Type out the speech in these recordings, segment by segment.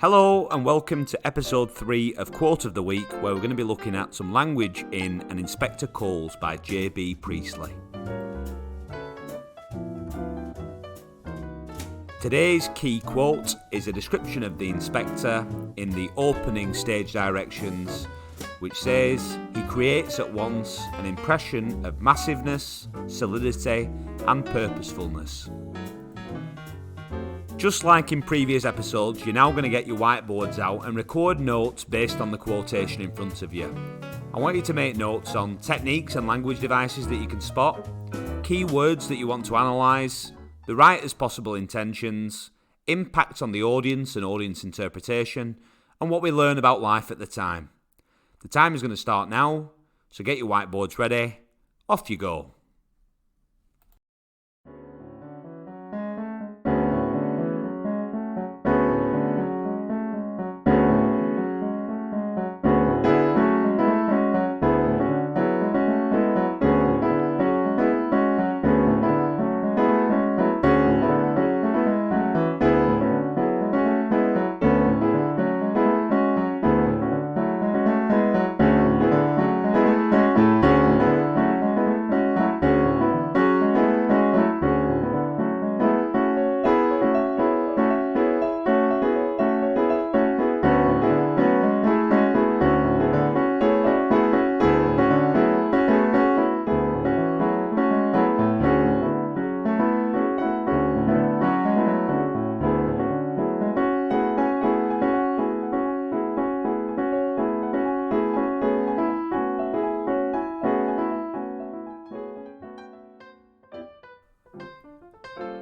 Hello and welcome to episode 3 of Quote of the Week, where we're going to be looking at some language in An Inspector Calls by J.B. Priestley. Today's key quote is a description of the inspector in the opening stage directions, which says, "He creates at once an impression of massiveness, solidity and purposefulness." Just like in previous episodes, you're now going to get your whiteboards out and record notes based on the quotation in front of you. I want you to make notes on techniques and language devices that you can spot, key words that you want to analyse, the writer's possible intentions, impact on the audience and audience interpretation, and what we learn about life at the time. The time is going to start now, so get your whiteboards ready. Off you go.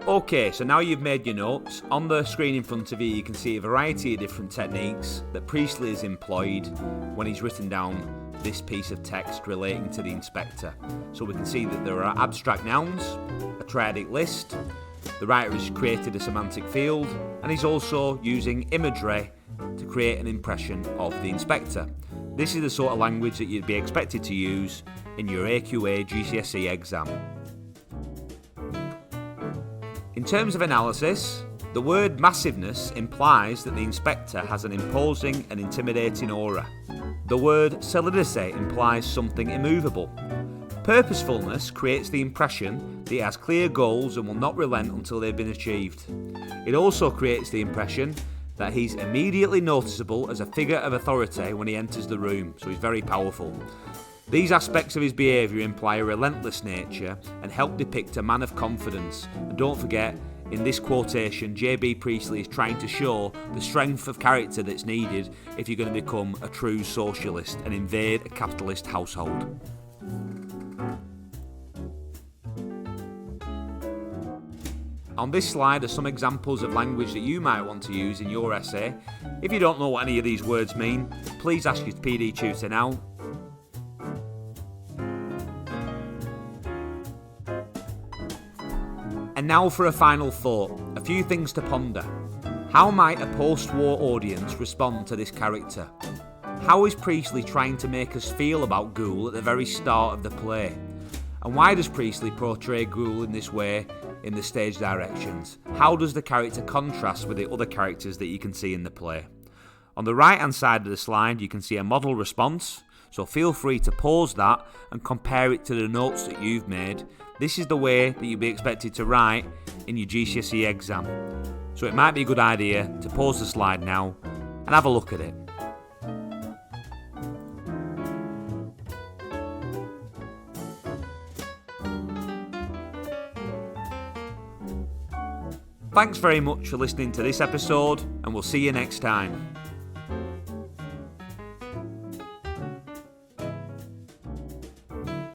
Okay, so now you've made your notes. On the screen in front of you can see a variety of different techniques that Priestley has employed when he's written down this piece of text relating to the inspector. So we can see that there are abstract nouns, a triadic list, the writer has created a semantic field, and he's also using imagery to create an impression of the inspector. This is the sort of language that you'd be expected to use in your AQA GCSE exam. In terms of analysis, the word massiveness implies that the inspector has an imposing and intimidating aura. The word solidity implies something immovable. Purposefulness creates the impression that he has clear goals and will not relent until they've been achieved. It also creates the impression that he's immediately noticeable as a figure of authority when he enters the room, so he's very powerful. These aspects of his behaviour imply a relentless nature and help depict a man of confidence. And don't forget, in this quotation, J.B. Priestley is trying to show the strength of character that's needed if you're going to become a true socialist and invade a capitalist household. On this slide are some examples of language that you might want to use in your essay. If you don't know what any of these words mean, please ask your PD tutor now. And now for a final thought, a few things to ponder. How might a post-war audience respond to this character? How is Priestley trying to make us feel about Ghoul at the very start of the play? And why does Priestley portray Ghoul in this way in the stage directions? How does the character contrast with the other characters that you can see in the play? On the right hand side of the slide you can see a model response, so feel free to pause that and compare it to the notes that you've made. This is the way that you'll be expected to write in your GCSE exam. So it might be a good idea to pause the slide now and have a look at it. Thanks very much for listening to this episode, and we'll see you next time.